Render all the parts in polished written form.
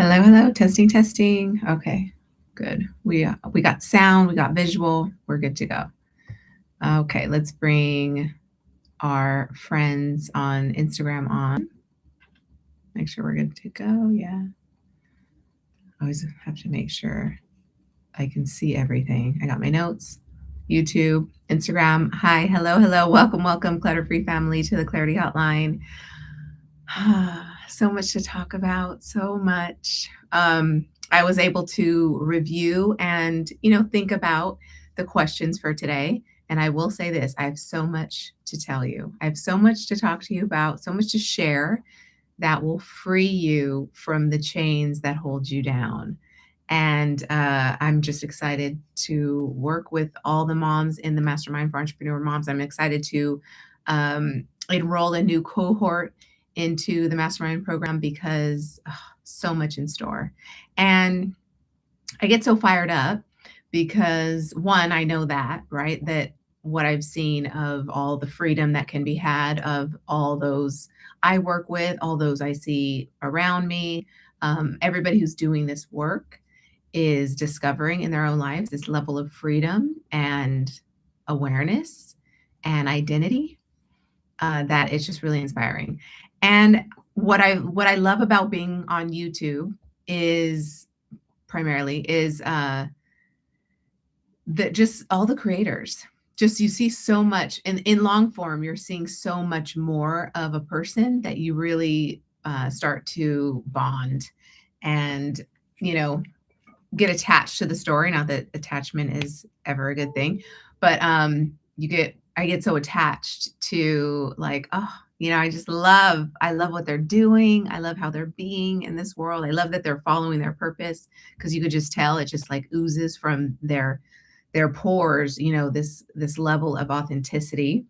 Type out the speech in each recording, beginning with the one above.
Hello, hello. Testing, testing. Okay, good. We got sound, we got visual. We're good to go. Okay, let's bring our friends on Instagram on. Make sure we're good to go. Yeah. Always have to make sure I can see everything. I got my notes. YouTube, Instagram. Hi, hello, hello. Welcome, welcome, Clutter Free family to the Clarity Hotline. So much to talk about, so much. I was able to review and, think about the questions for today. And I will say this, I have so much to tell you. I have so much to talk to you about, so much to share that will free you from the chains that hold you down. And I'm just excited to work with all the moms in the Mastermind for Entrepreneur Moms. I'm excited to enroll a new cohort into the Mastermind program because so much in store. And I get so fired up because one, I know that, right? That what I've seen of all the freedom that can be had, of all those I work with, all those I see around me, everybody who's doing this work is discovering in their own lives this level of freedom and awareness and identity that is just really inspiring. And what I love about being on YouTube is primarily is that just all the creators. Just you see so much in long form. You're seeing so much more of a person that you really start to bond and get attached to the story. Not that attachment is ever a good thing, but I get so attached to like, I love what they're doing. I love how they're being in this world. I love that they're following their purpose because you could just tell it just like oozes from their pores, this level of authenticity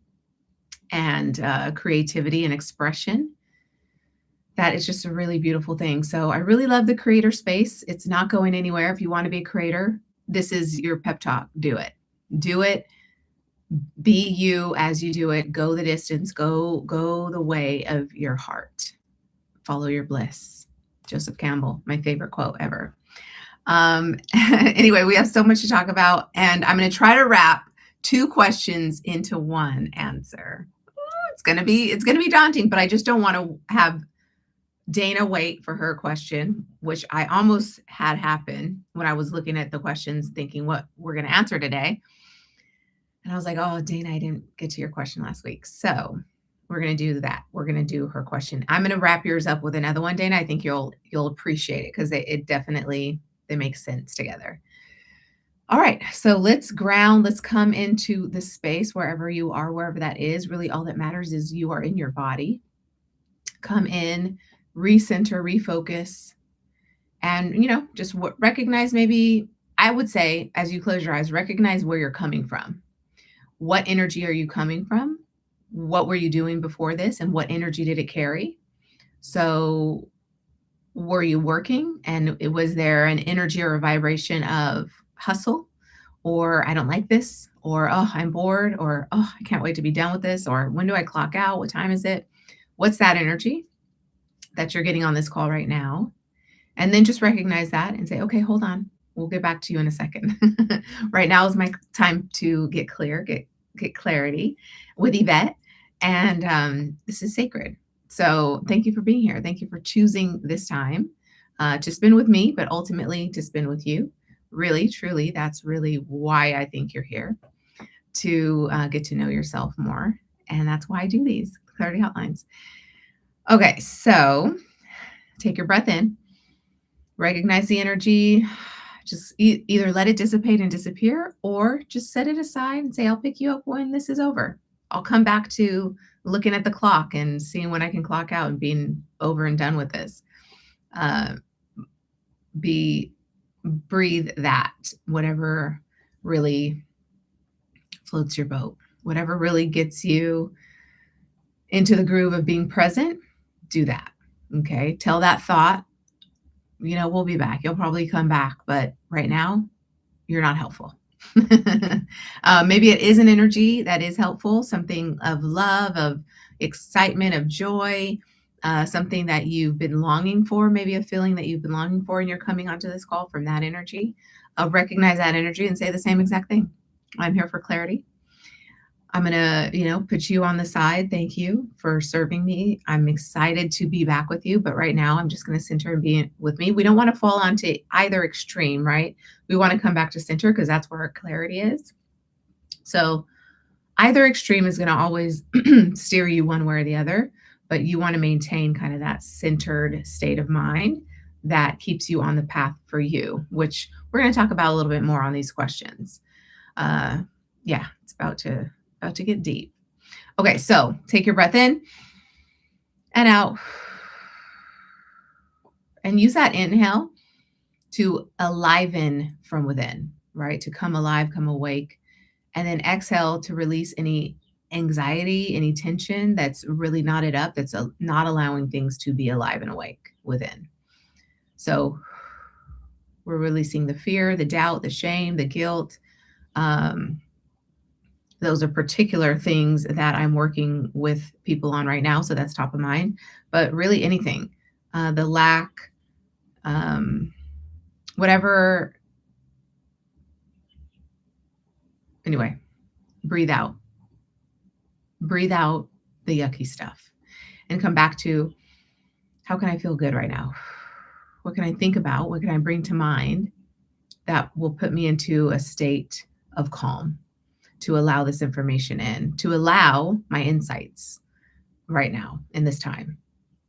and creativity and expression. That is just a really beautiful thing. So I really love the creator space. It's not going anywhere. If you want to be a creator, this is your pep talk. Do it. Do it. Be you as you do it. Go the distance. Go the way of your heart. Follow your bliss. Joseph Campbell, my favorite quote ever. Anyway, we have so much to talk about, and I'm going to try to wrap 2 questions into one answer. It's going to be daunting, but I just don't want to have Dana wait for her question, which I almost had happen when I was looking at the questions, thinking what we're going to answer today. And I was like, oh, Dana, I didn't get to your question last week. So we're going to do that. We're going to do her question. I'm going to wrap yours up with another one, Dana. I think you'll appreciate it because it definitely, they make sense together. All right. So let's come into the space wherever you are, wherever that is. Really, all that matters is you are in your body. Come in, recenter, refocus, and, just recognize, maybe I would say, as you close your eyes, recognize where you're coming from. What energy are you coming from? What were you doing before this? And what energy did it carry? So were you working and was there an energy or a vibration of hustle, or I don't like this, or, oh, I'm bored, or, oh, I can't wait to be done with this, or when do I clock out? What time is it? What's that energy that you're getting on this call right now? And then just recognize that and say, okay, hold on. We'll get back to you in a second. Right now is my time to get clarity with Yvette. And this is sacred. So thank you for being here. Thank you for choosing this time to spend with me, but ultimately to spend with you. Really, truly, that's really why I think you're here, to get to know yourself more. And that's why I do these Clarity Hotlines. Okay, so take your breath in. Recognize the energy. Just either let it dissipate and disappear, or just set it aside and say, I'll pick you up when this is over. I'll come back to looking at the clock and seeing when I can clock out and being over and done with this. Breathe that, whatever really floats your boat, whatever really gets you into the groove of being present, do that. Okay. Tell that thought, we'll be back. You'll probably come back, but right now you're not helpful. Maybe it is an energy that is helpful, something of love, of excitement, of joy, something that you've been longing for, maybe a feeling that you've been longing for, and you're coming onto this call from that energy, recognize that energy and say the same exact thing. I'm here for clarity. I'm going to, put you on the side. Thank you for serving me. I'm excited to be back with you. But right now, I'm just going to center and be with me. We don't want to fall onto either extreme, right? We want to come back to center because that's where our clarity is. So either extreme is going to always steer you one way or the other. But you want to maintain kind of that centered state of mind that keeps you on the path for you, which we're going to talk about a little bit more on these questions. It's about to get deep. Okay, so take your breath in and out. And use that inhale to aliven from within, right? To come alive, come awake. And then exhale to release any anxiety, any tension that's really knotted up, that's not allowing things to be alive and awake within. So we're releasing the fear, the doubt, the shame, the guilt. Those are particular things that I'm working with people on right now. So that's top of mind. But really anything, the lack, whatever. Anyway, breathe out. Breathe out the yucky stuff and come back to, how can I feel good right now? What can I think about? What can I bring to mind that will put me into a state of calm to allow this information in, to allow my insights right now in this time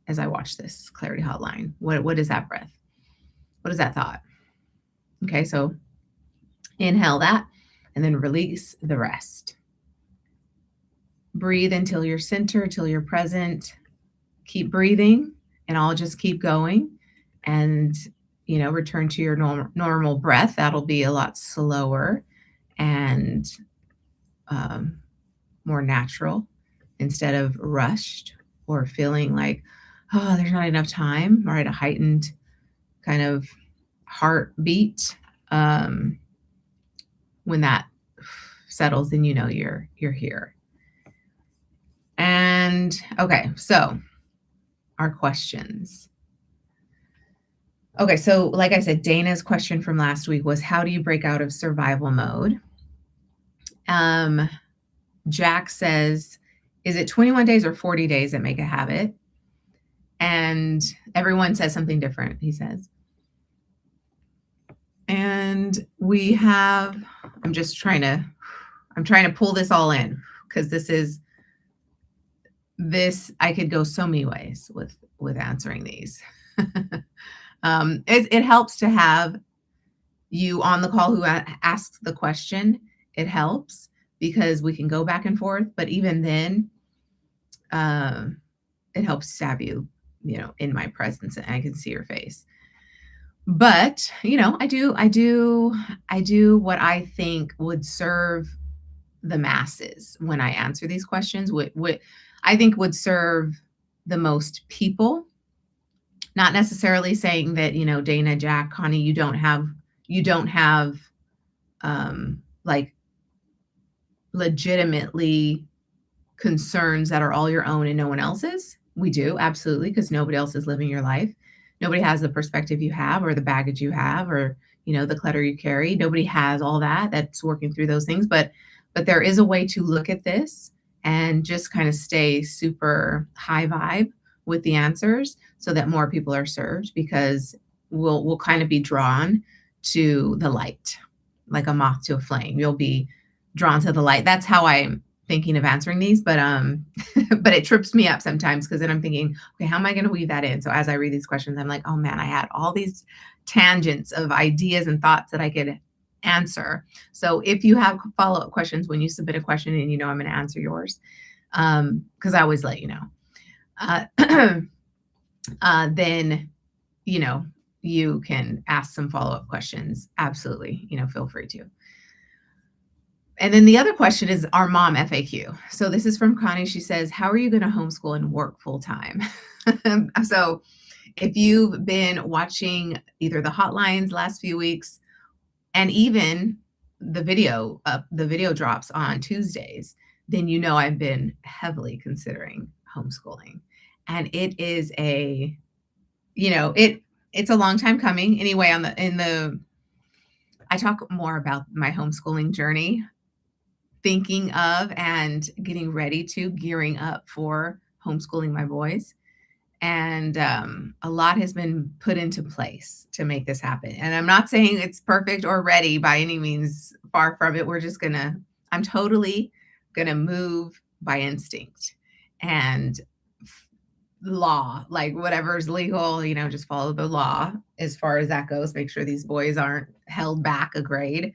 as I watch this Clarity Hotline? What is that breath? What is that thought? Okay, so inhale that and then release the rest. Breathe until you're centered, till you're present. Keep breathing, and I'll just keep going and, return to your normal breath. That'll be a lot slower and more natural instead of rushed or feeling like, oh, there's not enough time, right? A heightened kind of heartbeat. When that settles, then you're here. And okay, so our questions. Okay, so like I said, Dana's question from last week was, how do you break out of survival mode? Jack says, is it 21 days or 40 days that make a habit? And everyone says something different, he says. And we have, I'm trying to pull this all in because I could go so many ways with answering these. It helps to have you on the call who asks the question. It helps because we can go back and forth, but even then, it helps to have you, in my presence and I can see your face. But, I do what I think would serve the masses when I answer these questions, what I think would serve the most people. Not necessarily saying that, Dana, Jack, Connie, you don't have like legitimately concerns that are all your own and no one else's. We do, absolutely, because nobody else is living your life. Nobody has the perspective you have or the baggage you have or, the clutter you carry. Nobody has all that's working through those things. But there is a way to look at this and just kind of stay super high vibe with the answers so that more people are served, because we'll kind of be drawn to the light, like a moth to a flame. You'll be drawn to the light. That's how I'm thinking of answering these, but but it trips me up sometimes because then I'm thinking, okay, how am I going to weave that in? So as I read these questions, I'm like, oh man, I had all these tangents of ideas and thoughts that I could answer. So if you have follow-up questions when you submit a question and I'm going to answer yours, because I always let you know, then you can ask some follow-up questions. Absolutely, feel free to. And then the other question is our mom FAQ. So this is from Connie. She says, how are you going to homeschool and work full time? So if you've been watching either the hotlines last few weeks and even the video drops on Tuesdays, then I've been heavily considering homeschooling. And it is it's a long time coming. Anyway, I talk more about my homeschooling journey, thinking of and getting ready to gearing up for homeschooling my boys. And a lot has been put into place to make this happen. And I'm not saying it's perfect or ready by any means, far from it. I'm totally gonna move by instinct and law, like whatever's legal, just follow the law as far as that goes. Make sure these boys aren't held back a grade.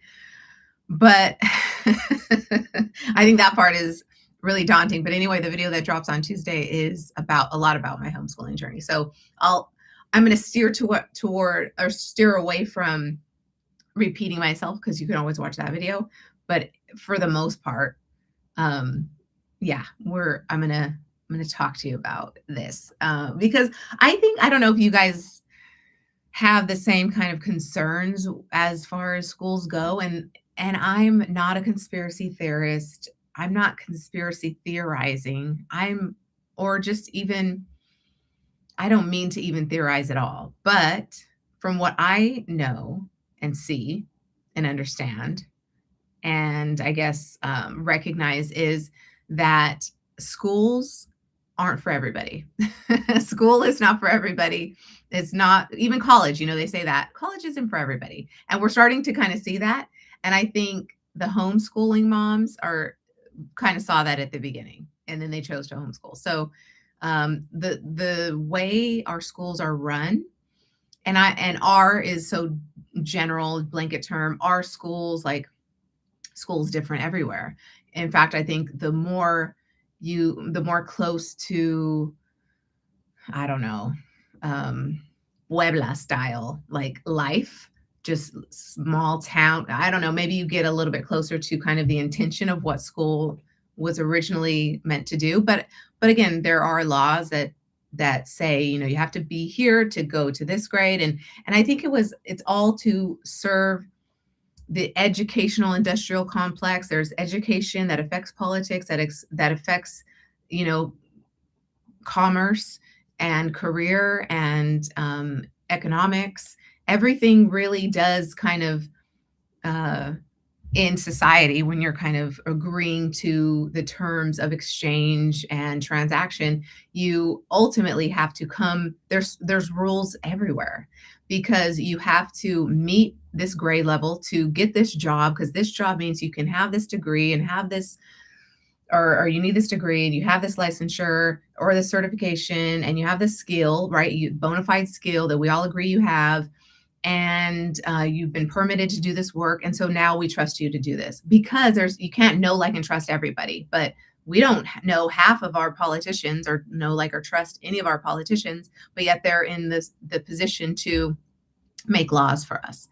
But I think that part is really daunting. But anyway, the video that drops on Tuesday is a lot about my homeschooling journey. So I'm going to steer away from repeating myself, because you can always watch that video. But for the most part, yeah, I'm going to talk to you about this, because I don't know if you guys have the same kind of concerns as far as schools go. And I'm not a conspiracy theorist. I'm not conspiracy theorizing. Or just even, I don't mean to even theorize at all. But from what I know and see and understand, and I guess recognize, is that schools aren't for everybody. School is not for everybody. It's not even college. They say that college isn't for everybody. And we're starting to kind of see that. And I think the homeschooling moms kind of saw that at the beginning, and then they chose to homeschool. So the way our schools are run, and our is so general, blanket term, our schools, like school's different everywhere. In fact, I think the more close to, I don't know, Puebla style, like life, just small town. I don't know, maybe you get a little bit closer to kind of the intention of what school was originally meant to do. But again, there are laws that say, you have to be here to go to this grade. And I think it's all to serve the educational industrial complex. There's education that affects politics, that affects, commerce and career and economics. Everything really does kind of in society, when you're kind of agreeing to the terms of exchange and transaction, you ultimately have to there's rules everywhere, because you have to meet this grade level to get this job, because this job means you can have this degree and have this, or you need this degree and you have this licensure or this certification and you have this skill, right? Bona fide skill that we all agree you have. And you've been permitted to do this work. And so now we trust you to do this, because you can't know, like, and trust everybody. But we don't know half of our politicians, or know, like, or trust any of our politicians, but yet they're in the position to make laws for us.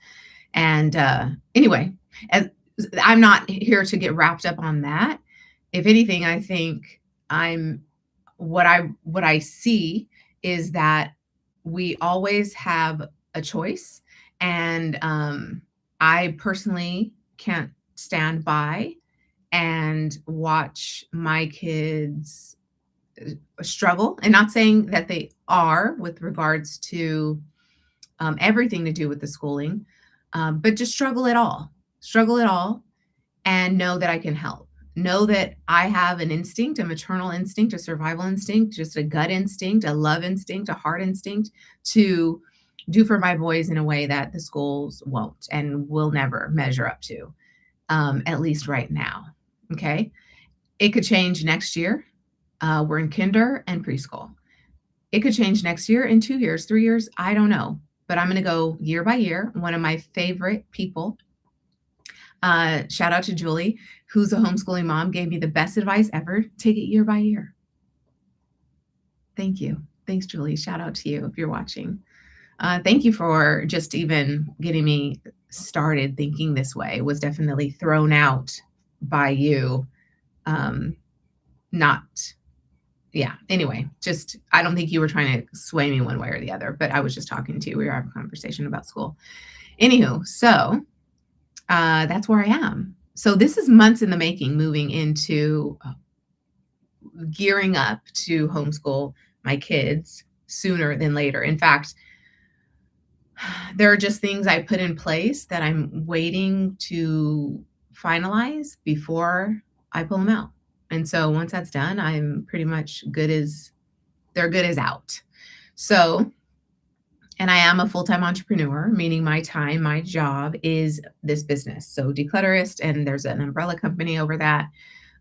And anyway, I'm not here to get wrapped up on that. If anything, I think what I see is that we always have a choice. And I personally can't stand by and watch my kids struggle, and not saying that they are with regards to everything to do with the schooling, but just struggle at all, and know that I can help. Know that I have an instinct, a maternal instinct, a survival instinct, just a gut instinct, a love instinct, a heart instinct to do for my boys in a way that the schools won't and will never measure up to, at least right now. Okay. It could change next year. We're in kinder and preschool. It could change next year, in 2 years, 3 years. I don't know, but I'm going to go year by year. One of my favorite people, shout out to Julie, who's a homeschooling mom, gave me the best advice ever. Take it year by year. Thank you. Thanks, Julie. Shout out to you if you're watching. Thank you for just even getting me started thinking this way. It was definitely thrown out by you. Anyway, I don't think you were trying to sway me one way or the other, but I was just talking to you. We were having a conversation about school. Anywho, so that's where I am. So this is months in the making, moving into gearing up to homeschool my kids sooner than later. In fact, there are just things I put in place that I'm waiting to finalize before I pull them out. And so once that's done, I'm pretty much they're good as out. So, and I am a full-time entrepreneur, meaning my job is this business. So Declutterist, and there's an umbrella company over that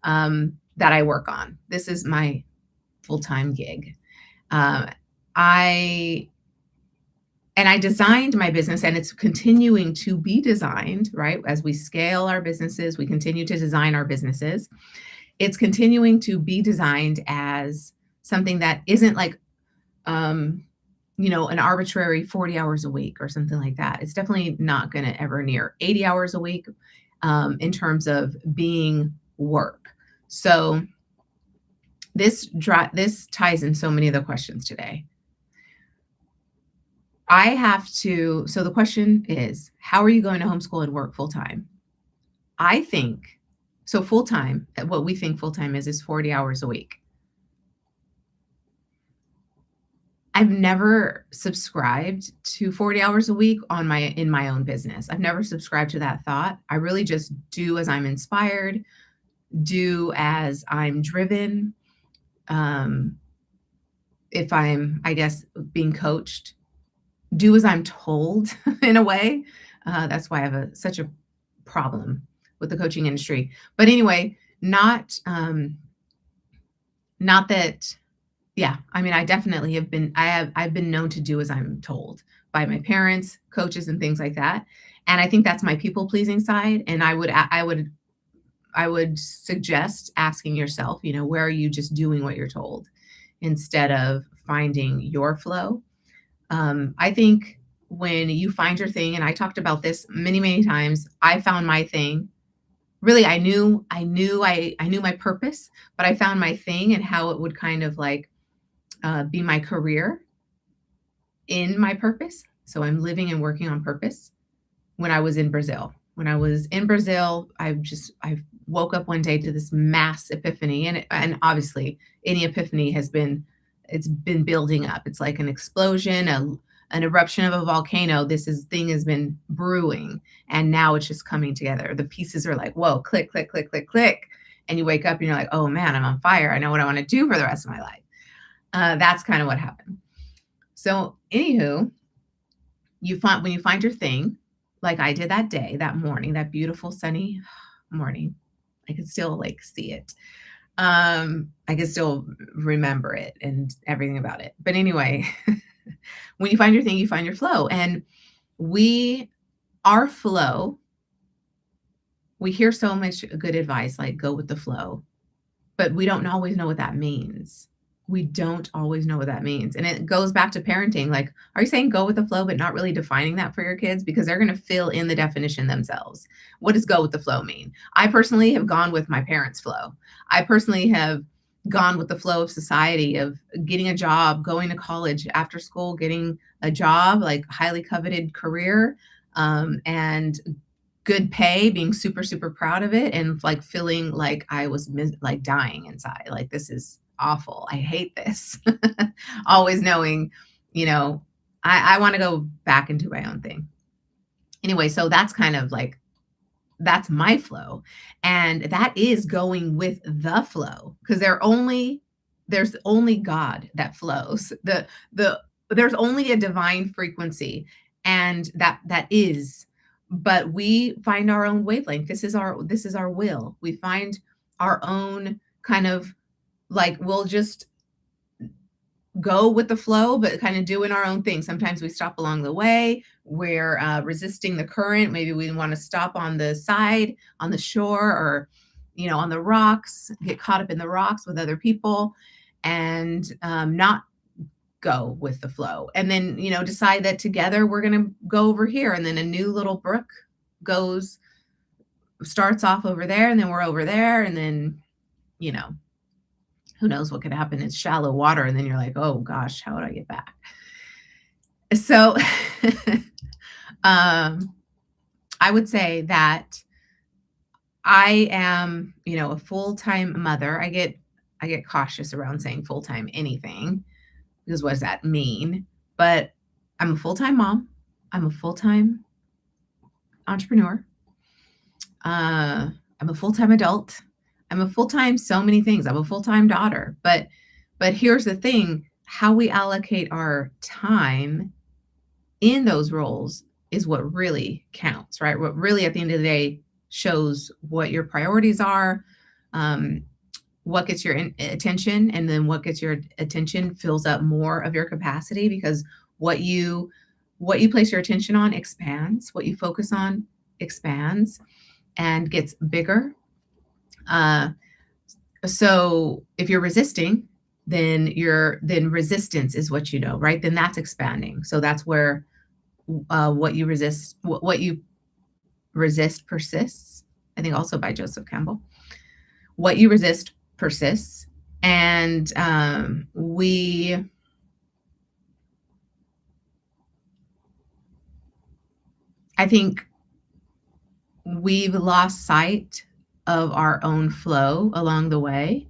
I work on. This is my full-time gig. I designed my business, and it's continuing to be designed, right? As we scale our businesses, we continue to design our businesses. It's continuing to be designed as something that isn't like, an arbitrary 40 hours a week or something like that. It's definitely not going to ever near 80 hours a week in terms of being work. So this ties in so many of the questions today. So the question is, how are you going to homeschool and work full time? I think, so full time, what we think full time is 40 hours a week. I've never subscribed to 40 hours a week in my own business. I've never subscribed to that thought. I really just do as I'm inspired, do as I'm driven. If I'm, I guess, being coached, do as I'm told in a way. That's why I have such a problem with the coaching industry. But anyway, not that, yeah, I mean, I definitely I've been known to do as I'm told by my parents, coaches, and things like that. And I think that's my people pleasing side. And I would suggest asking yourself, where are you just doing what you're told instead of finding your flow? I think when you find your thing, and I talked about this many, many times, I found my thing. Really, I knew my purpose, but I found my thing and how it would kind of like be my career in my purpose. So I'm living and working on purpose when I was in Brazil. When I was in Brazil, I woke up one day to this mass epiphany, and obviously any epiphany it's been building up. It's like an explosion, an eruption of a volcano. Thing has been brewing, and now it's just coming together. The pieces are like, whoa, click, click, click, click, click. And you wake up and you're like, oh man, I'm on fire. I know what I want to do for the rest of my life. That's kind of what happened. So anywho, when you find your thing, like I did that day, that morning, that beautiful sunny morning, I could still like see it. I can still remember it and everything about it. But anyway, when you find your thing, you find your flow. And our flow, we hear so much good advice, like go with the flow, but we don't always know what that means. We don't always know what that means. And it goes back to parenting. Like, are you saying go with the flow, but not really defining that for your kids? Because they're going to fill in the definition themselves. What does go with the flow mean? I personally have gone with my parents' flow. I personally have gone with the flow of society, of getting a job, going to college, after school, getting a job, like highly coveted career, and good pay, being super, super proud of it, and like feeling like I was like dying inside. Like, this is awful. I hate this. Always knowing, I want to go back into my own thing. Anyway, so that's kind of like, that's my flow. And that is going with the flow, because there's only God that flows. There's only a divine frequency, and that is, but we find our own wavelength. This is our will. We find our own kind of, like, we'll just go with the flow, but kind of doing our own thing. Sometimes we stop along the way. We're resisting the current. Maybe we want to stop on the side, on the shore, or, on the rocks, get caught up in the rocks with other people, and not go with the flow. And then, decide that together we're going to go over here. And then a new little brook starts off over there, and then we're over there. And then, who knows what could happen? It's shallow water. And then you're like, oh gosh, how would I get back? So I would say that I am, a full-time mother. I get cautious around saying full-time anything. because what does that mean? But I'm a full-time mom. I'm a full-time entrepreneur. I'm a full-time adult. I'm a full-time so many things. I'm a full-time daughter. But here's the thing, how we allocate our time in those roles is what really counts, right? What really at the end of the day shows what your priorities are, what gets your attention, and then what gets your attention fills up more of your capacity, because what you place your attention on expands, what you focus on expands and gets bigger. So if you're resisting, then resistance is what you know, right? Then that's expanding. So that's where what you resist persists. I think also by Joseph Campbell. What you resist persists, and I think we've lost sight of our own flow along the way.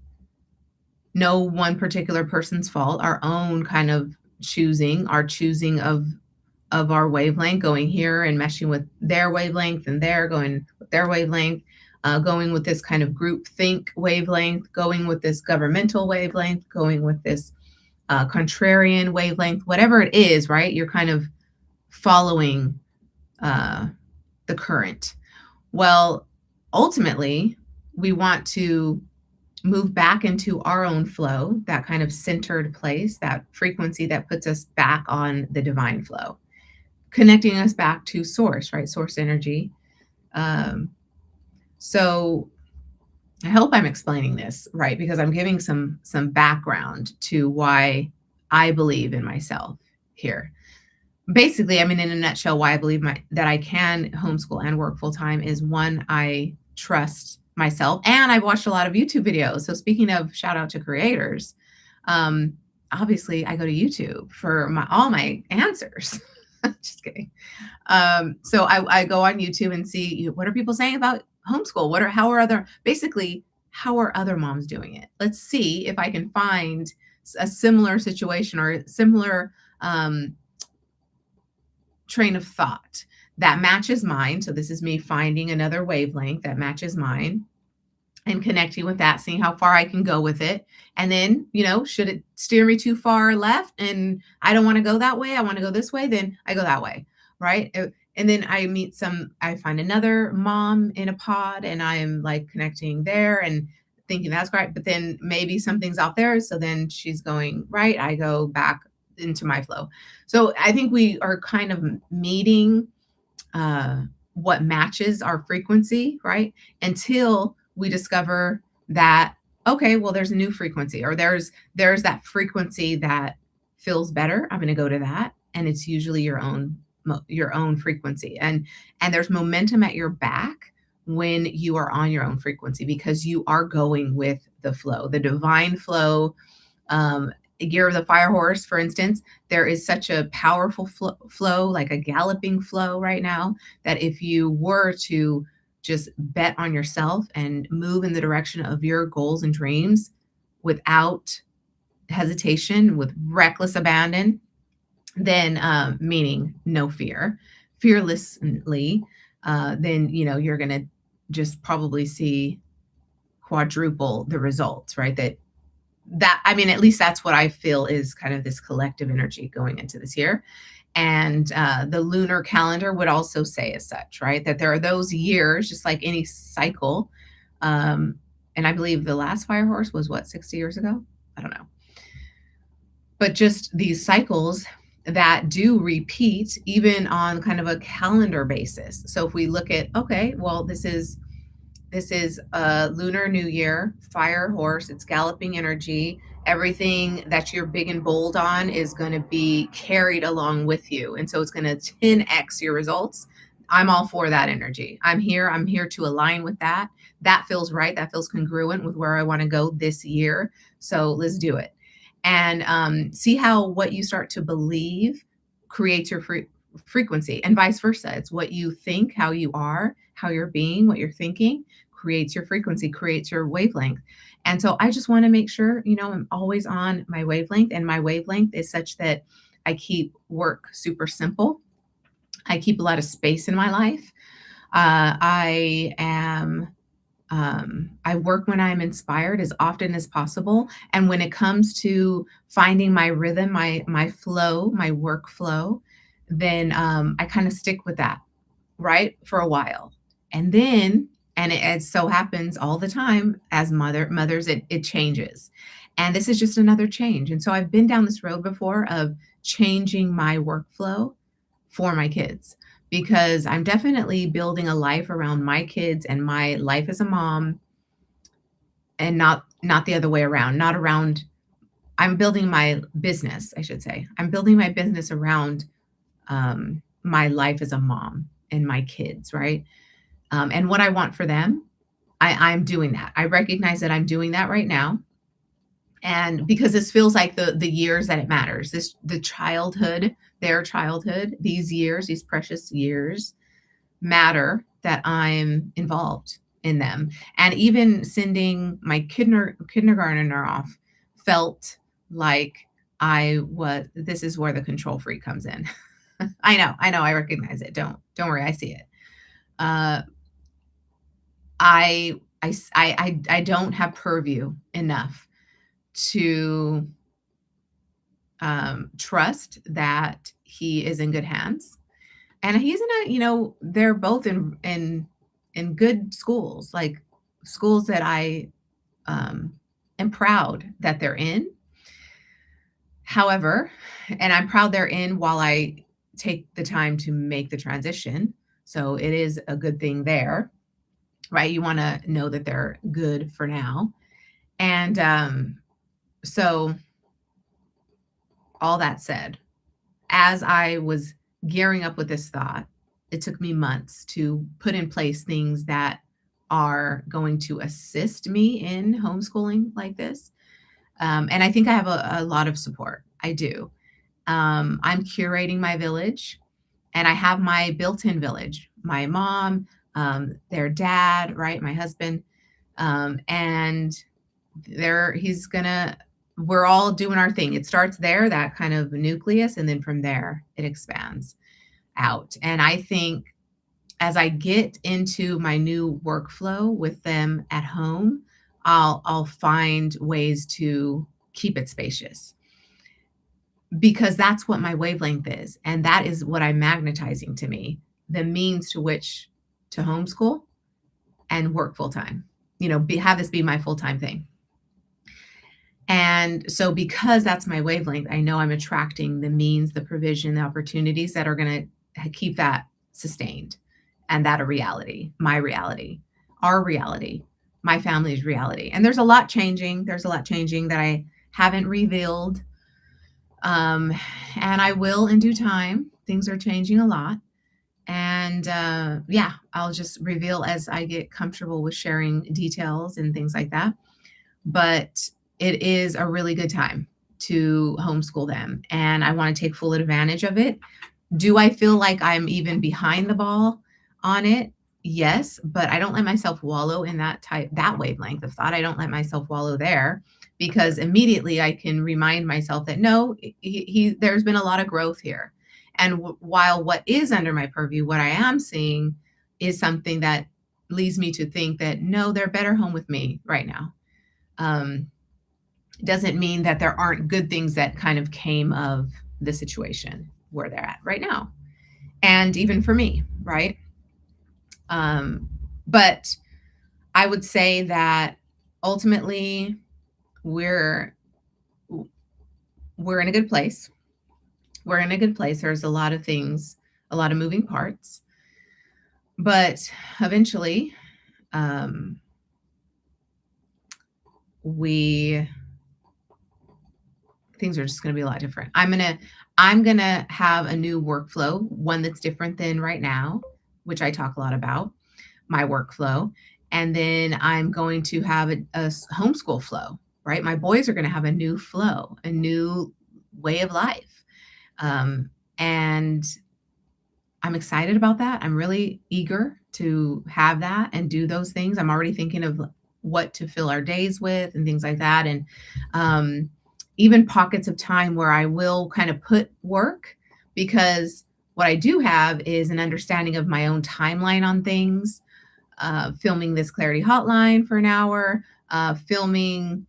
No one particular person's fault, our own kind of choosing of our wavelength, going here and meshing with their wavelength, and they're going with their wavelength, going with this kind of group think wavelength, going with this governmental wavelength, going with this contrarian wavelength, whatever it is, right? You're kind of following the current. Well, ultimately, we want to move back into our own flow, that kind of centered place, that frequency that puts us back on the divine flow, connecting us back to source, right? Source energy. So I hope I'm explaining this right, because I'm giving some background to why I believe in myself here. Basically, I mean, in a nutshell, why I believe that I can homeschool and work full time is, one, I trust myself, and I've watched a lot of YouTube videos. So speaking of, shout out to creators, obviously I go to YouTube for all my answers. Just kidding. So I go on YouTube and see, what are people saying about homeschool? How are other moms doing it? Let's see if I can find a similar situation or a similar train of thought that matches mine. So this is me finding another wavelength that matches mine and connecting with that, seeing how far I can go with it. And then, should it steer me too far left and I don't want to go that way, I want to go this way, then I go that way, right? And then I find another mom in a pod, and I'm like connecting there and thinking that's great. But then maybe something's out there. So then she's going right, I go back into my flow. So I think we are kind of meeting what matches our frequency, right? Until we discover that, okay, well, there's a new frequency, or there's that frequency that feels better. I'm going to go to that. And it's usually your own frequency. And there's momentum at your back when you are on your own frequency, because you are going with the flow, the divine flow. Year of the Fire Horse, for instance, there is such a powerful flow, like a galloping flow right now, that if you were to just bet on yourself and move in the direction of your goals and dreams without hesitation, with reckless abandon, then meaning no fear, fearlessly, then you're going to just probably see quadruple the results, right? I mean, at least that's what I feel is kind of this collective energy going into this year. And the lunar calendar would also say as such, right? That there are those years, just like any cycle. And I believe the last Fire Horse was 60 years ago? I don't know. But just these cycles that do repeat even on kind of a calendar basis. So if we look at, okay, well, this is a lunar new year, Fire Horse, it's galloping energy. Everything that you're big and bold on is going to be carried along with you. And so it's going to 10x your results. I'm all for that energy. I'm here to align with that. That feels right. That feels congruent with where I want to go this year. So let's do it. And see how what you start to believe creates your frequency, and vice versa. It's what you think, how you are, how you're being, what you're thinking creates your frequency, creates your wavelength. And so I just want to make sure, I'm always on my wavelength, and my wavelength is such that I keep work super simple. I keep a lot of space in my life. I work when I'm inspired as often as possible. And when it comes to finding my rhythm, my flow, my workflow, then I kind of stick with that, right, for a while. And then, and it so happens all the time as mothers, it changes. And this is just another change. And so I've been down this road before of changing my workflow for my kids, because I'm definitely building a life around my kids and my life as a mom, and not the other way around, not around. I'm building my business, I should say. I'm building my business around my life as a mom and my kids, right? And what I want for them, I'm doing that. I recognize that I'm doing that right now. And because this feels like the years that it matters, the childhood, their childhood, these years, these precious years matter, that I'm involved in them. And even sending my kindergartner off felt like this is where the control freak comes in. I know, I recognize it. Don't worry, I see it. Uh, I don't have purview enough to trust that he is in good hands, and he's in they're both in good schools, like schools that I am proud that they're in. However, and I'm proud they're in while I take the time to make the transition. So it is a good thing there, right? You want to know that they're good for now. And so all that said, as I was gearing up with this thought, it took me months to put in place things that are going to assist me in homeschooling like this. And I think I have a lot of support. I do. I'm curating my village, and I have my built-in village, my mom, their dad, right? My husband. And we're all doing our thing. It starts there, that kind of nucleus, and then from there it expands out. And I think as I get into my new workflow with them at home, I'll find ways to keep it spacious, because that's what my wavelength is, and that is what I'm magnetizing to me, the means to which to homeschool and work full time. Have this be my full time thing. And so because that's my wavelength, I know I'm attracting the means, the provision, the opportunities that are going to keep that sustained, and that a reality, my reality, our reality, my family's reality. And there's a lot changing. There's a lot changing that I haven't revealed. And I will in due time. Things are changing a lot. And yeah, I'll just reveal as I get comfortable with sharing details and things like that. But it is a really good time to homeschool them, and I want to take full advantage of it. Do I feel like I'm even behind the ball on it? Yes, but I don't let myself wallow in that wavelength of thought. I don't let myself wallow there, because immediately I can remind myself that no, there's been a lot of growth here. And while what is under my purview, what I am seeing is something that leads me to think that no, they're better home with me right now. Doesn't mean that there aren't good things that kind of came of the situation where they're at right now. And even for me, right? But I would say that ultimately we're in a good place. We're in a good place. There's a lot of things, a lot of moving parts, but eventually, things are just going to be a lot different. I'm going to have a new workflow, one that's different than right now, which I talk a lot about, my workflow. And then I'm going to have a homeschool flow, right? My boys are going to have a new flow, a new way of life. And I'm excited about that. I'm really eager to have that and do those things. I'm already thinking of what to fill our days with and things like that. And um, even pockets of time where I will kind of put work, because what I do have is an understanding of my own timeline on things. Filming this Clarity Hotline for an hour, uh, filming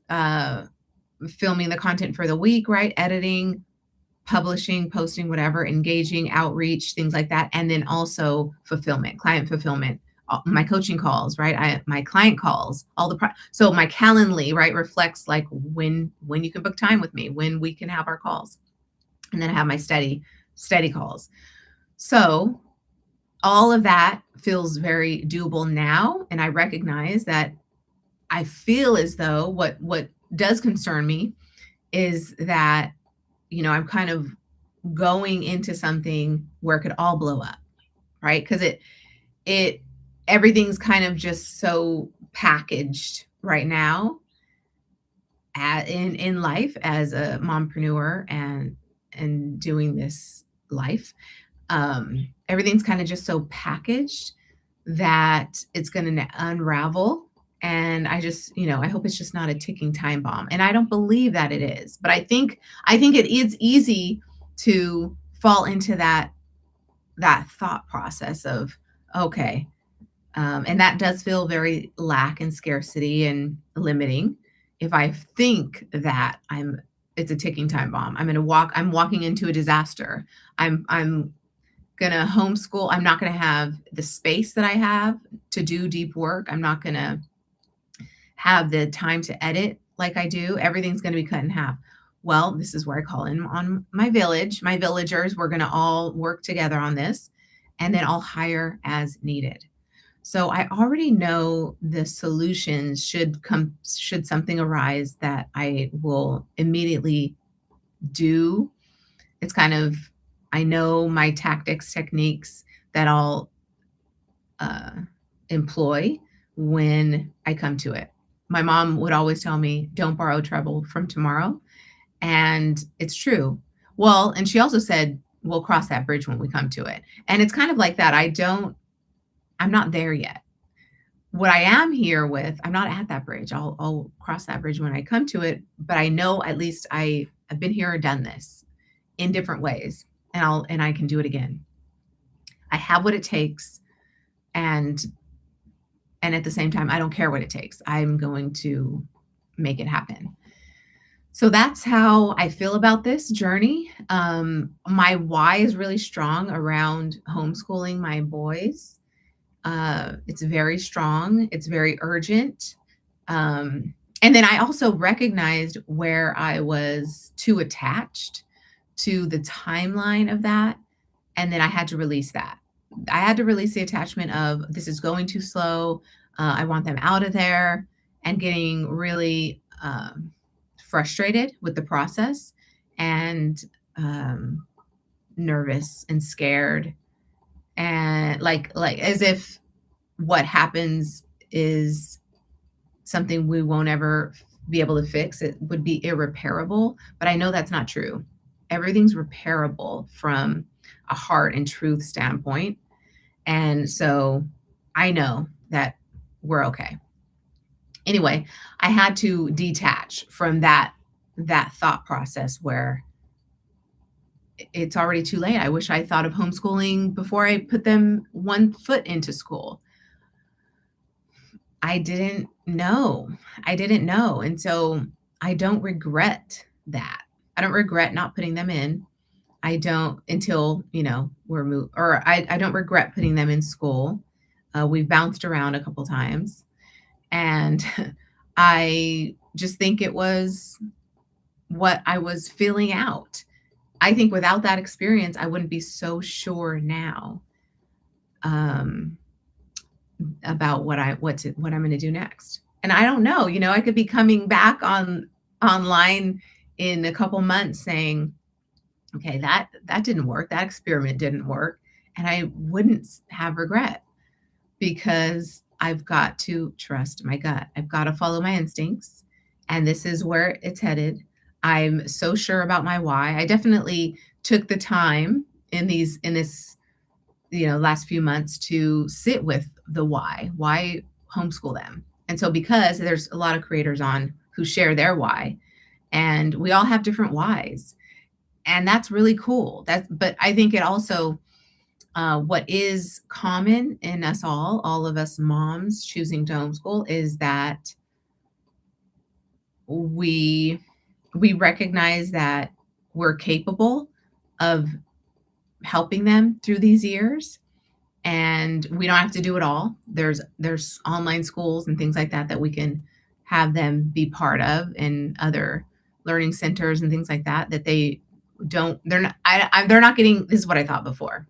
the content for the week, right? Editing, publishing, posting, whatever, engaging, outreach, things like that. And then also fulfillment, client fulfillment, my coaching calls, right? My client calls, so my Calendly, right, reflects like when you can book time with me, when we can have our calls. And then I have my steady calls. So all of that feels very doable now. And I recognize that I feel as though what does concern me is that, I'm kind of going into something where it could all blow up, right? Because it everything's kind of just so packaged right now in life as a mompreneur and doing this life. Everything's kind of just so packaged that it's going to unravel. And I just, I hope it's just not a ticking time bomb. And I don't believe that it is, but I think it is easy to fall into that thought process of, okay, and that does feel very lack and scarcity and limiting. If I think that it's a ticking time bomb, I'm walking into a disaster. I'm gonna homeschool. I'm not gonna have the space that I have to do deep work. I'm not gonna have the time to edit like I do. Everything's gonna be cut in half. Well, this is where I call in on my village, my villagers. We're gonna all work together on this, and then I'll hire as needed. So I already know the solutions should something arise that I will immediately do. It's kind of, I know my tactics, techniques that I'll uh, employ when I come to it. My mom would always tell me, don't borrow trouble from tomorrow. And it's true. Well, and she also said, we'll cross that bridge when we come to it. And it's kind of like that. I'm not there yet. What I am here with, I'm not at that bridge. I'll cross that bridge when I come to it. But I know at least I've been here or done this in different ways, and I can do it again. I have what it takes, and at the same time, I don't care what it takes. I'm going to make it happen. So that's how I feel about this journey. My why is really strong around homeschooling my boys. It's very strong. It's very urgent. And then I also recognized where I was too attached to the timeline of that. And then I had to release that. I had to release the attachment of this is going too slow. I want them out of there, and getting really frustrated with the process, and nervous and scared, and like as if what happens is something we won't ever be able to fix. It would be irreparable, but I know that's not true. Everything's repairable from a heart and truth standpoint. And so I know that we're okay. Anyway, I had to detach from that thought process where it's already too late. I wish I thought of homeschooling before I put them one foot into school. I didn't know. I didn't know. And so I don't regret that. I don't regret not putting them in. I don't until, we're moved, or I don't regret putting them in school. We've bounced around a couple times, and I just think it was what I was feeling out. I think without that experience, I wouldn't be so sure now about what I'm going to do next. And I don't know, I could be coming back online in a couple months saying, okay, that didn't work. That experiment didn't work. And I wouldn't have regret, because I've got to trust my gut. I've got to follow my instincts. And this is where it's headed. I'm so sure about my why. I definitely took the time in this last few months to sit with the why homeschool them. And so because there's a lot of creators on who share their why, and we all have different whys, and that's really cool. But I think it also, what is common in us all of us moms choosing to homeschool, is that we recognize that we're capable of helping them through these years, and we don't have to do it all. There's online schools and things like that that we can have them be part of, and other learning centers and things like that, that they're not getting. This is what I thought before.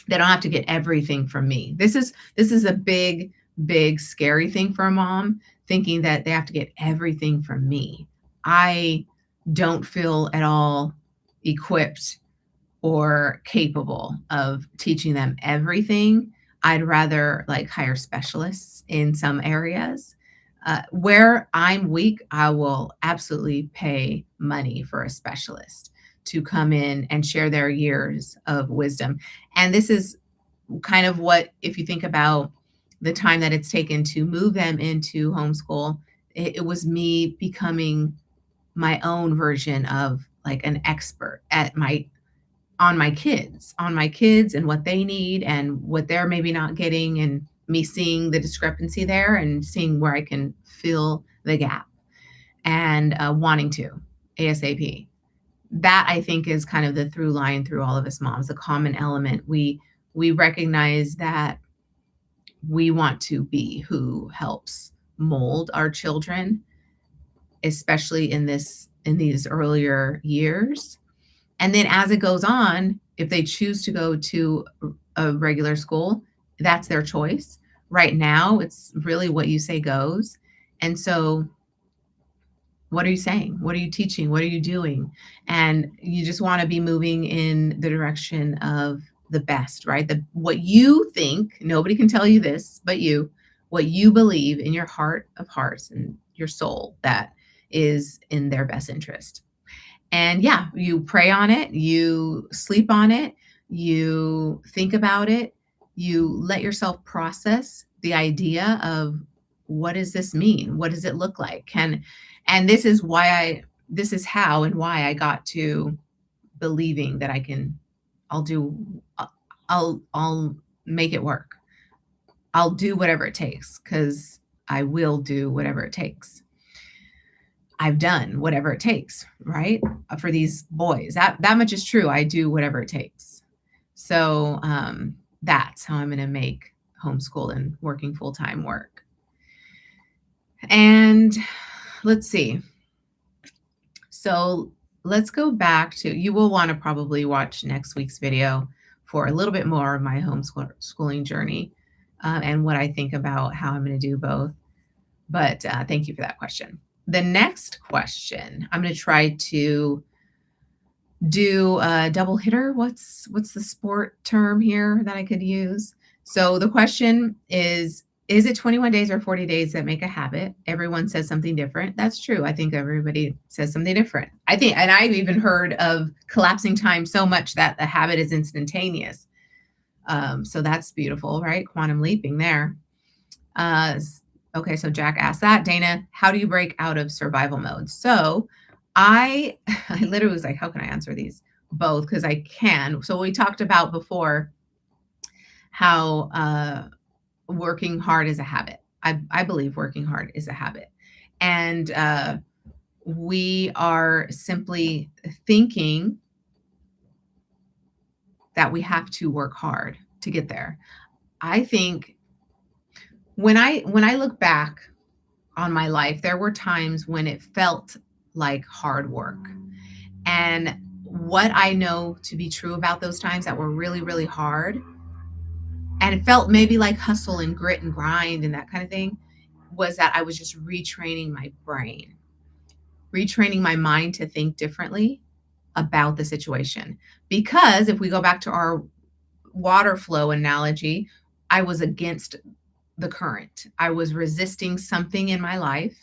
They don't have to get everything from me. This is a big scary thing for a mom, thinking that they have to get everything from me. I don't feel at all equipped or capable of teaching them everything. I'd rather like hire specialists in some areas. Where I'm weak, I will absolutely pay money for a specialist to come in and share their years of wisdom. And this is kind of what, if you think about the time that it's taken to move them into homeschool, it was me becoming my own version of like an expert on my kids and what they need and what they're maybe not getting, and me seeing the discrepancy there and seeing where I can fill the gap, and wanting to ASAP. That, I think, is kind of the through line through all of us moms, the common element. We recognize that we want to be who helps mold our children, especially in these earlier years. And then as it goes on, if they choose to go to a regular school, that's their choice. Right now, it's really what you say goes. And so, what are you saying? What are you teaching? What are you doing? And you just want to be moving in the direction of the best, right? What you think, nobody can tell you this but you, what you believe in your heart of hearts and your soul, that is in their best interest. And yeah, you pray on it, you sleep on it, you think about it, you let yourself process the idea of, what does this mean? What does it look like? And this is how and why I got to believing that I'll make it work. I'll do whatever it takes, because I will do whatever it takes. I've done whatever it takes, right? For these boys. That much is true. I do whatever it takes. So that's how I'm going to make homeschool and working full-time work. And let's see. So let's go back to, you will want to probably watch next week's video for a little bit more of my homeschooling journey, and what I think about how I'm going to do both. But thank you for that question. The next question, I'm going to try to do a double hitter. What's the sport term here that I could use? So the question is it 21 days or 40 days that make a habit? Everyone says something different. That's true. I think everybody says something different. And I've even heard of collapsing time so much that the habit is instantaneous. So that's beautiful, right? Quantum leaping there. Okay, so Jack asked that. Dana, how do you break out of survival mode? So I literally was like, how can I answer these? Both, because I can. So we talked about before how working hard is a habit. I believe working hard is a habit. And we are simply thinking that we have to work hard to get there. I think when I look back on my life, there were times when it felt like hard work. And what I know to be true about those times that were really, really hard, and it felt maybe like hustle and grit and grind and that kind of thing, was that I was just retraining my brain, retraining my mind to think differently about the situation. Because if we go back to our water flow analogy, I was against the current. I was resisting something in my life.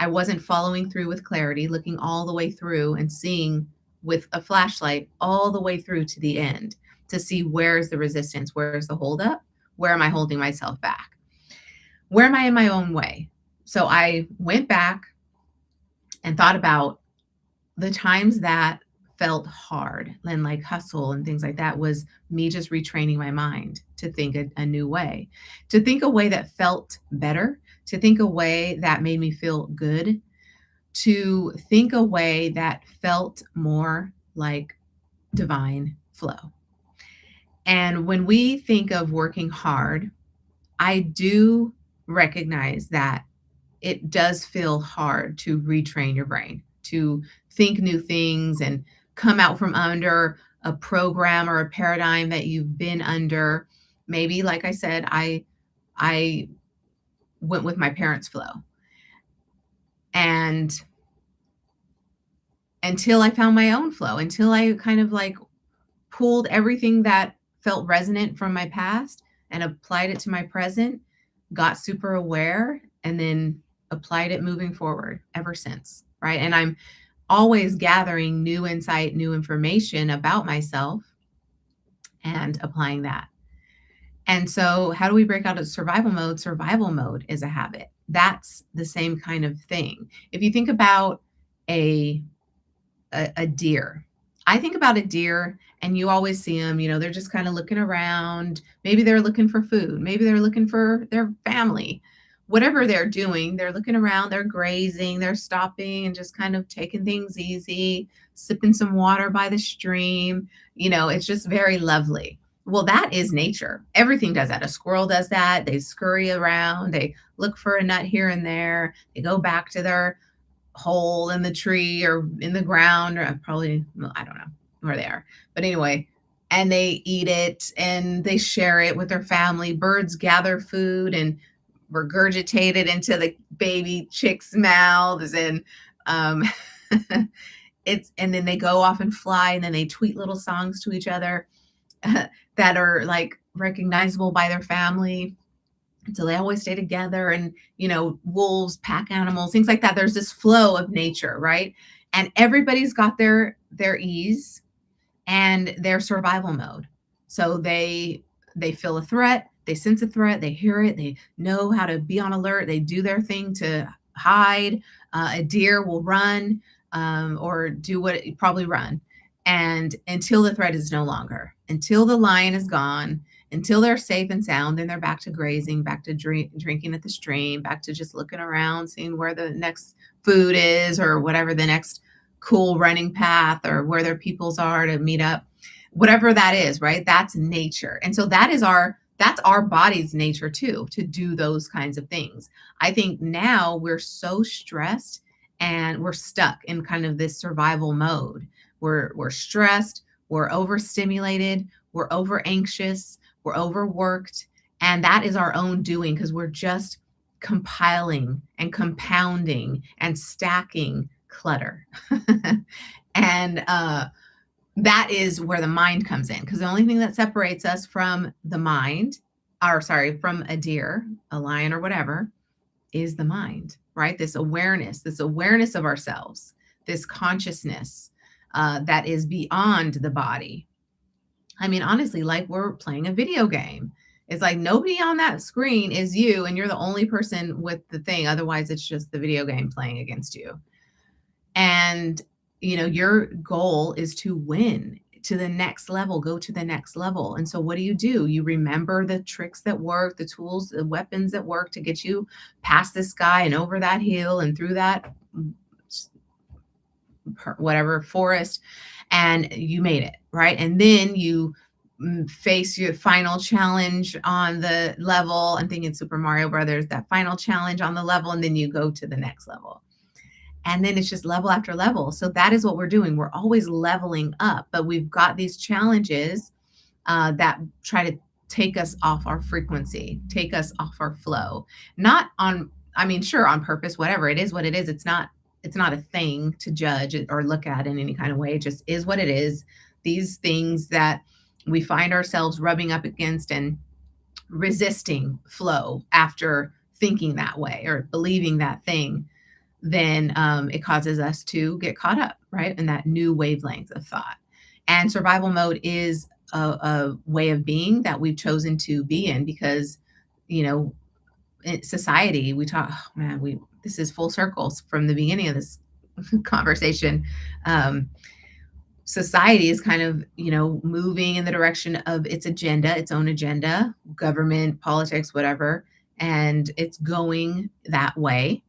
I wasn't following through with clarity, looking all the way through and seeing with a flashlight all the way through to the end. to see where's the resistance, where's the holdup, where am I holding myself back, where am I in my own way. So I went back and thought about the times that felt hard and like hustle and things like that was me just retraining my mind to think a new way, to think a way that felt better, to think a way that made me feel good, to think a way that felt more like divine flow. And when we think of working hard, I do recognize that it does feel hard to retrain your brain, to think new things and come out from under a program or a paradigm that you've been under. Maybe, like I said, I went with my parents' flow. And until I found my own flow, until I kind of like pulled everything that felt resonant from my past and applied it to my present, got super aware, and then applied it moving forward ever since, right? And I'm always gathering new insight, new information about myself and applying that. And so, how do we break out of survival mode? Survival mode is a habit. That's the same kind of thing. If you think about a deer, I think about a deer, and you always see them, they're just kind of looking around. Maybe they're looking for food. Maybe they're looking for their family. Whatever they're doing, they're looking around, they're grazing, they're stopping and just kind of taking things easy, sipping some water by the stream. It's just very lovely. Well, that is nature. Everything does that. A squirrel does that. They scurry around, they look for a nut here and there, they go back to their hole in the tree or in the ground, or probably, I don't know where they are. But anyway, and they eat it and they share it with their family. Birds gather food and regurgitate it into the baby chicks' mouths. And and then they go off and fly, and then they tweet little songs to each other that are like recognizable by their family. So they always stay together. And, wolves, pack animals, things like that. There's this flow of nature, right? And everybody's got their ease and their survival mode. So they feel a threat, they sense a threat, they hear it, they know how to be on alert, they do their thing to hide. A deer will run or do what it probably run. And until the threat is no longer, until the lion is gone, until they're safe and sound, then they're back to grazing, back to drinking at the stream, back to just looking around, seeing where the next food is or whatever the next cool running path or where their peoples are to meet up, whatever that is, right? That's nature. And so that's our body's nature too, to do those kinds of things. I think now we're so stressed and we're stuck in kind of this survival mode. We're stressed, we're overstimulated, we're over anxious, we're overworked, and that is our own doing because we're just compiling and compounding and stacking clutter. And that is where the mind comes in, because the only thing that separates us from the mind, from a deer, a lion, or whatever, is the mind, right? This awareness of ourselves, this consciousness that is beyond the body. I mean, honestly, like we're playing a video game. It's like nobody on that screen is you, and you're the only person with the thing. Otherwise, it's just the video game playing against you. And, your goal is to win to the next level, go to the next level. And so what do? You remember the tricks that work, the tools, the weapons that work to get you past this guy and over that hill and through that whatever forest, and you made it, right? And then you face your final challenge on the level. I'm thinking Super Mario Brothers, that final challenge on the level, and then you go to the next level. And then it's just level after level. So that is what we're doing. We're always leveling up, but we've got these challenges that try to take us off our frequency, take us off our flow. Not on, sure, on purpose, whatever. It is what it is. It's not a thing to judge or look at in any kind of way. It just is what it is. These things that we find ourselves rubbing up against and resisting flow after thinking that way or believing that thing, then it causes us to get caught up, right, in that new wavelength of thought. And survival mode is a way of being that we've chosen to be in because, you know, in society, we talk, oh man, this is full circles from the beginning of this conversation. Um, Society is kind of, you know, moving in the direction of its agenda, its own agenda, government, politics, whatever, and it's going that way.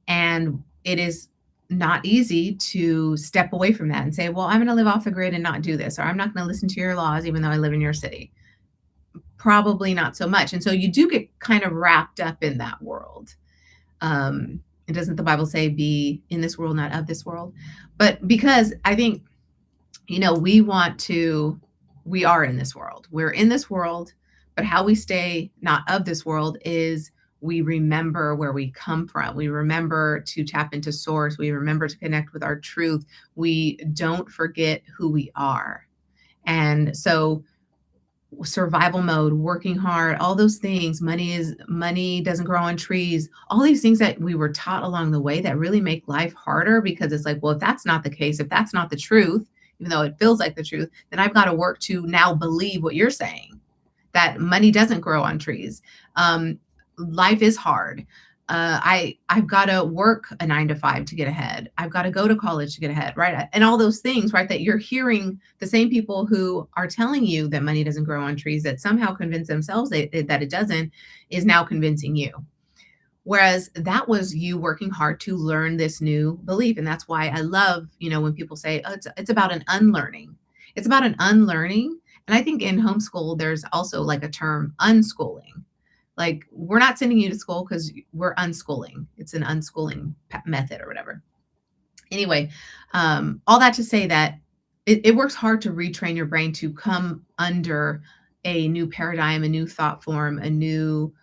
And it is not easy to step away from that and say, well, I'm going to live off the grid and not do this, or I'm not going to listen to your laws, even though I live in your city. Probably not so much. And so you do get kind of wrapped up in that world. It doesn't the Bible say be in this world, not of this world? But because I think, you know, we are in this world. We're in this world, but how we stay not of this world is we remember where we come from. We remember to tap into source. We remember to connect with our truth. We don't forget who we are. And so survival mode, working hard, all those things, money doesn't grow on trees, all these things that we were taught along the way that really make life harder because it's like, well, if that's not the case, if that's not the truth, even though it feels like the truth, then I've got to work to now believe what you're saying, that money doesn't grow on trees. Life is hard. I've got to work a 9 to 5 to get ahead. I've got to go to college to get ahead, right? And all those things, right? That you're hearing the same people who are telling you that money doesn't grow on trees, that somehow convince themselves that it doesn't, is now convincing you. Whereas that was you working hard to learn this new belief. And that's why I love, you know, when people say, oh, it's about an unlearning. It's about an unlearning. And I think in homeschool, there's also like a term unschooling. Like, we're not sending you to school because we're unschooling. It's an unschooling method or whatever. Anyway, all that to say that it works hard to retrain your brain to come under a new paradigm, a new thought form, a new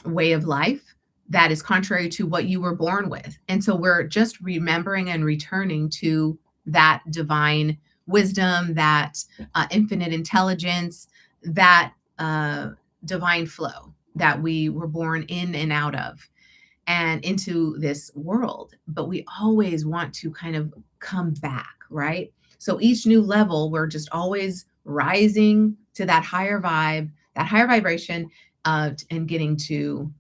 way of life that is contrary to what you were born with. And so we're just remembering and returning to that divine wisdom, that infinite intelligence, that divine flow that we were born in and out of and into this world. But we always want to kind of come back, right? So each new level, we're just always rising to that higher vibe, that higher vibration, and getting to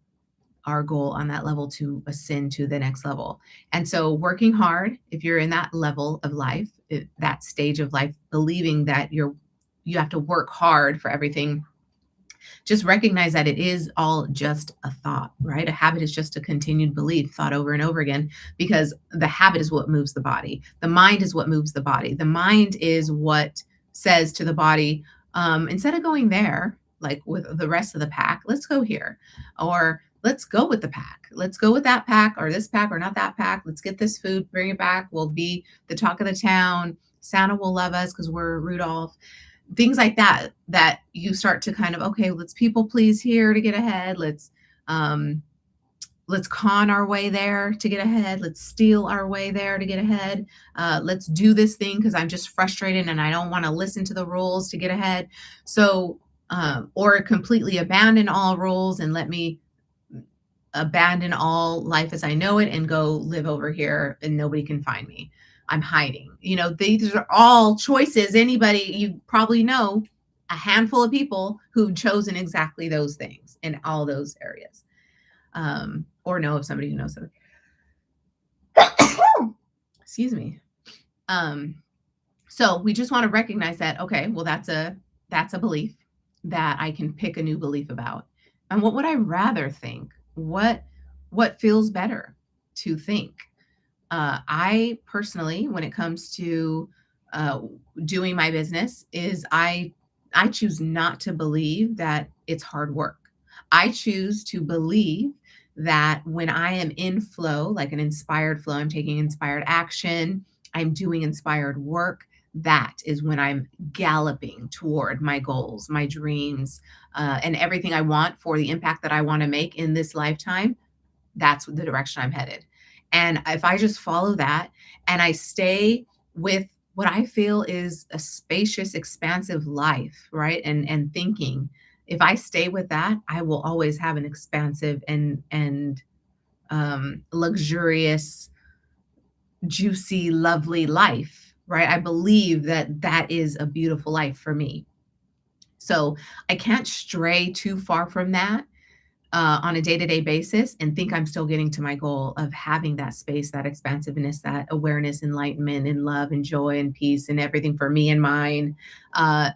our goal on that level to ascend to the next level. And so working hard, if you're in that level of life, that stage of life, believing that you have to work hard for everything, just recognize that it is all just a thought, right? A habit is just a continued belief thought over and over again, because the habit is what moves the body. The mind is what moves the body. The mind is what says to the body, instead of going there, like with the rest of the pack, let's go here. Or let's go with the pack. Let's go with that pack or this pack or not that pack. Let's get this food, bring it back. We'll be the talk of the town. Santa will love us because we're Rudolph. Things like that, that you start to kind of, okay, let's people please here to get ahead. Let's con our way there to get ahead. Let's steal our way there to get ahead. Let's do this thing because I'm just frustrated and I don't want to listen to the rules to get ahead. So, or completely abandon all rules and let me abandon all life as I know it and go live over here and nobody can find me. I'm hiding. You know, these are all choices. Anybody, you probably know a handful of people who've chosen exactly those things in all those areas. Or know of somebody who knows them. Excuse me. So we just want to recognize that, okay, well, that's a belief that I can pick a new belief about. And what would I rather think? What feels better to think? I personally, when it comes to doing my business, is I choose not to believe that it's hard work. I choose to believe that when I am in flow, like an inspired flow, I'm taking inspired action, I'm doing inspired work, that is when I'm galloping toward my goals, my dreams, and everything I want for the impact that I want to make in this lifetime. That's the direction I'm headed. And if I just follow that and I stay with what I feel is a spacious, expansive life, right? And thinking, if I stay with that, I will always have an expansive and luxurious, juicy, lovely life, right? I believe that that is a beautiful life for me. So I can't stray too far from that on a day-to-day basis and think I'm still getting to my goal of having that space, that expansiveness, that awareness, enlightenment, and love, and joy, and peace, and everything for me and mine. I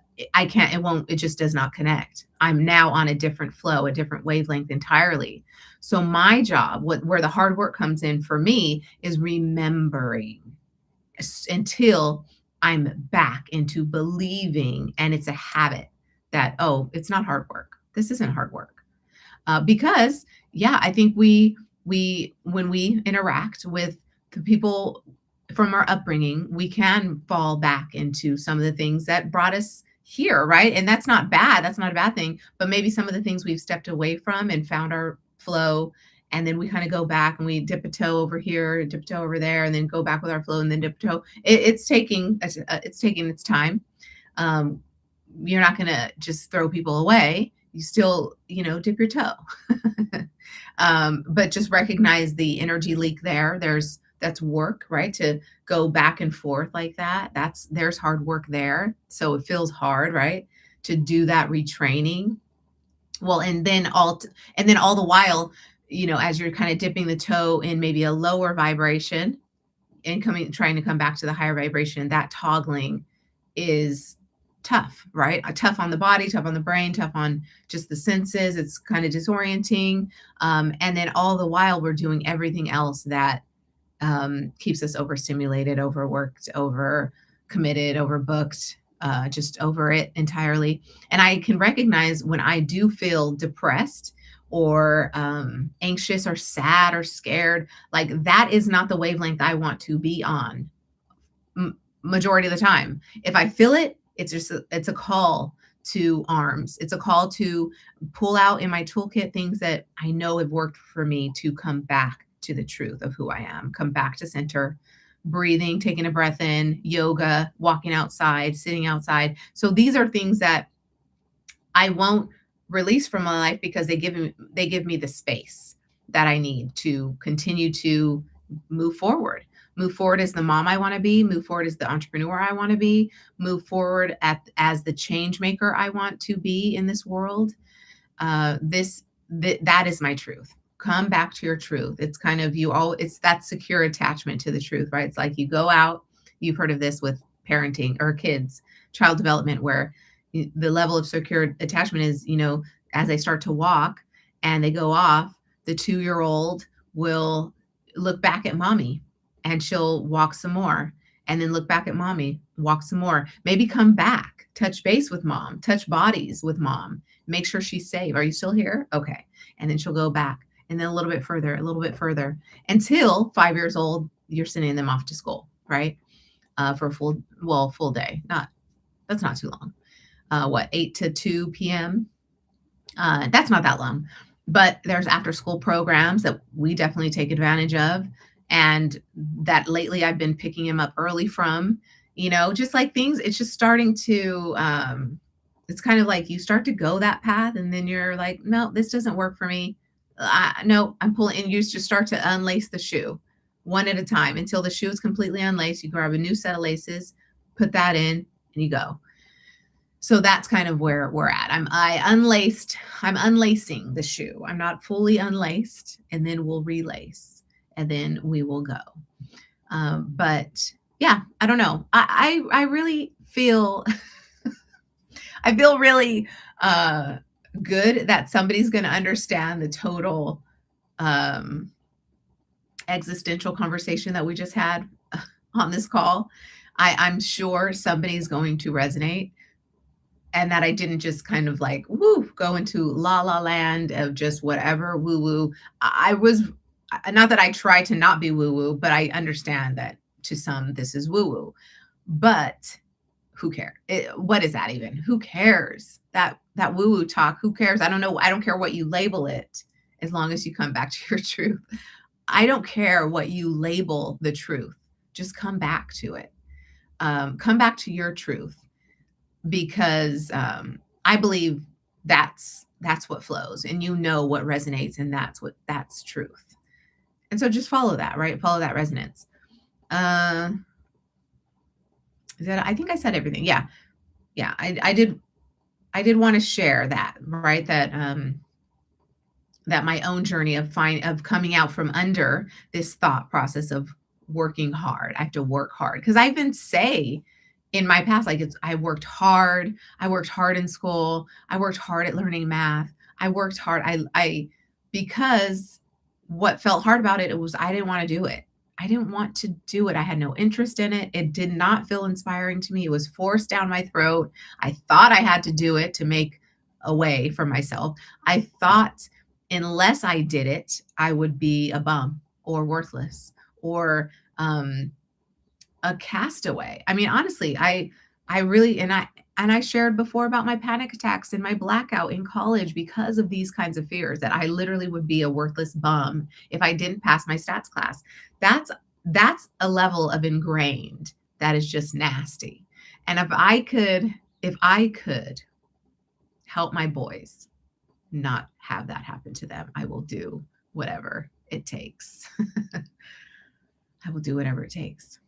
can't, it won't, it just does not connect. I'm now on a different flow, a different wavelength entirely. So my job, where the hard work comes in for me, is remembering until I'm back into believing, and it's a habit that, oh, it's not hard work. This isn't hard work. Because yeah, I think we when we interact with the people from our upbringing, we can fall back into some of the things that brought us here, right? And that's not bad. That's not a bad thing. But maybe some of the things we've stepped away from and found our flow, and then we kind of go back and we dip a toe over here, dip a toe over there, and then go back with our flow, and then dip a toe. It's taking its time. Um, you're not going to just throw people away. You still, dip your toe. But just recognize the energy leak there. That's work, right? To go back and forth like that. There's hard work there. So it feels hard, right? To do that retraining. Well, and then all the while, as you're kind of dipping the toe in maybe a lower vibration and trying to come back to the higher vibration, that toggling is tough, right? Tough on the body, tough on the brain, tough on just the senses. It's kind of disorienting. And then all the while, we're doing everything else that keeps us overstimulated, overworked, over committed, overbooked, just over it entirely. And I can recognize when I do feel depressed or anxious or sad or scared, like that is not the wavelength I want to be on majority of the time. If I feel it, it's a call to arms. It's a call to pull out in my toolkit things that I know have worked for me to come back to the truth of who I am, come back to center, breathing, taking a breath in, yoga, walking outside, sitting outside. So these are things that I won't release from my life because they give me the space that I need to continue to move forward. Move forward as the mom I want to be, move forward as the entrepreneur I want to be, move forward as the change maker I want to be in this world. That is my truth. Come back to your truth. It's kind of it's that secure attachment to the truth, right? It's like you go out, you've heard of this with parenting or kids, child development, where the level of secure attachment is, as they start to walk and they go off, the 2-year-old will look back at mommy and she'll walk some more, and then look back at mommy, walk some more, maybe come back, touch base with mom, touch bodies with mom, make sure she's safe. Are you still here? Okay. And then she'll go back, and then a little bit further, until 5 years old, you're sending them off to school, right? For a full day. That's not too long. 8 to 2 p.m. That's not that long, but there's after school programs that we definitely take advantage of. And that lately I've been picking him up early from, just like things, it's just starting to, it's kind of like you start to go that path and then you're like, no, this doesn't work for me. No, I'm pulling, and you just start to unlace the shoe one at a time until the shoe is completely unlaced. You grab a new set of laces, put that in, and you go. So that's kind of where we're at. I'm unlacing the shoe. I'm not fully unlaced, and then we'll relace, and then we will go. But yeah, I don't know. I really feel, I feel really good that somebody's going to understand the total existential conversation that we just had on this call. I'm sure somebody's going to resonate, and that I didn't just kind of like, go into la la land of just whatever woo woo. I was, not that I try to not be woo woo, but I understand that to some this is woo woo. But who cares? What is that even? Who cares? That woo woo talk, who cares? I don't know. I don't care what you label it, as long as you come back to your truth. I don't care what you label the truth. Just come back to it. Come back to your truth, because I believe that's what flows, and what resonates, and that's truth. And so just follow that, right? Follow that resonance. I think I said everything. Yeah. Yeah. I did want to share that, right? That my own journey of coming out from under this thought process of working hard. I have to work hard because I've been say in my past, like it's I worked hard. I worked hard in school. I worked hard at learning math. I worked hard. I because what felt hard about it, it was I didn't want to do it. I didn't want to do it. I had no interest in it. It did not feel inspiring to me. It was forced down my throat. I thought I had to do it to make a way for myself. I thought unless I did it, I would be a bum or worthless or a castaway. I mean, honestly, I really and I shared before about my panic attacks and my blackout in college because of these kinds of fears that I literally would be a worthless bum if I didn't pass my stats class. That's that's a level of ingrained that is just nasty. And if I could help my boys not have that happen to them, I will do whatever it takes. I will do whatever it takes.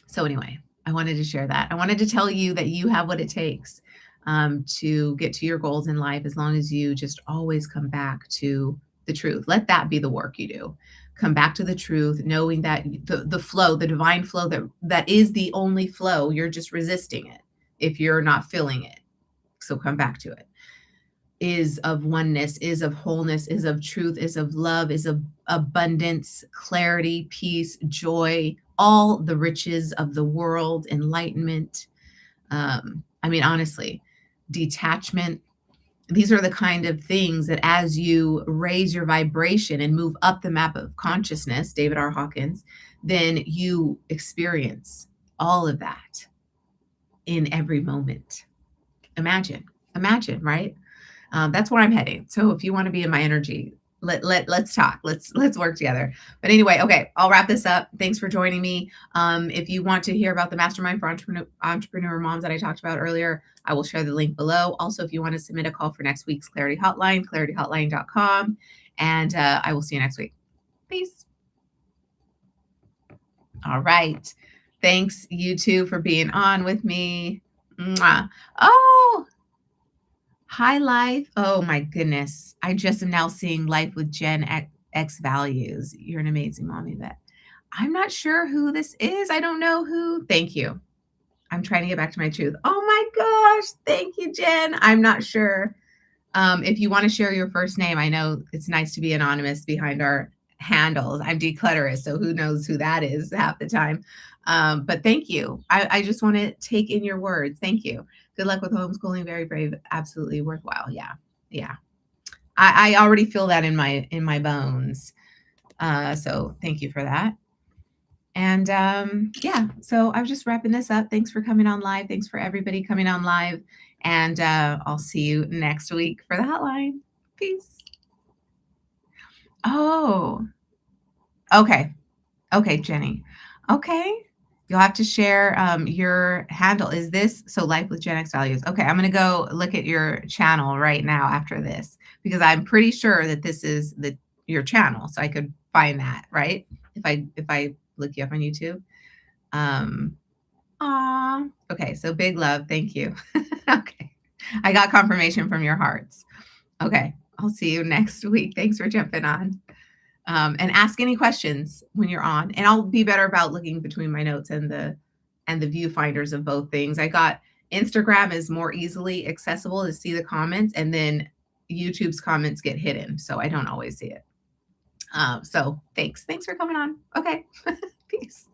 So, anyway, I wanted to share that. I wanted to tell you that you have what it takes to get to your goals in life as long as you just always come back to the truth. Let that be the work you do. Come back to the truth, knowing that the flow, the divine flow that is the only flow, you're just resisting it if you're not feeling it. So come back to it. Is of oneness, is of wholeness, is of truth, is of love, is of abundance, clarity, peace, joy, all the riches of the world, enlightenment. I mean, honestly, detachment. These are the kind of things that as you raise your vibration and move up the map of consciousness, David R. Hawkins, then you experience all of that in every moment. Imagine, right? That's where I'm heading. So if you want to be in my energy, let's talk. Let's work together. But anyway, okay, I'll wrap this up. Thanks for joining me. If you want to hear about the mastermind for entrepreneur moms that I talked about earlier, I will share the link below. Also, if you want to submit a call for next week's Clarity Hotline, clarityhotline.com. And I will see you next week. Peace. All right. Thanks, you two, for being on with me. Mwah. Oh, hi, life. Oh my goodness. I just am now seeing life with X values. You're an amazing mom, Yvette. I'm not sure who this is. I don't know who. Thank you. I'm trying to get back to my truth. Oh my gosh. Thank you, Jen. I'm not sure. If you want to share your first name, I know it's nice to be anonymous behind our handles. I'm declutterist, so who knows who that is half the time. But thank you. I just want to take in your words. Thank you. Good luck with homeschooling. Very brave. Absolutely worthwhile. Yeah. Yeah. I already feel that in my bones. So thank you for that. And yeah, so I was just wrapping this up. Thanks for coming on live. Thanks for everybody coming on live. And I'll see you next week for the hotline. Peace. Oh, okay. Okay, Jenny. Okay. You'll have to share your handle. Is this so life with Gen X values? Okay, I'm gonna go look at your channel right now after this because I'm pretty sure that this is your channel, so I could find that, right? If I look you up on YouTube. Okay, so big love. Thank you. Okay. I got confirmation from your hearts. Okay, I'll see you next week. Thanks for jumping on. And ask any questions when you're on. And I'll be better about looking between my notes and the viewfinders of both things. I got Instagram is more easily accessible to see the comments, and then YouTube's comments get hidden, so I don't always see it. So thanks for coming on. Okay, peace.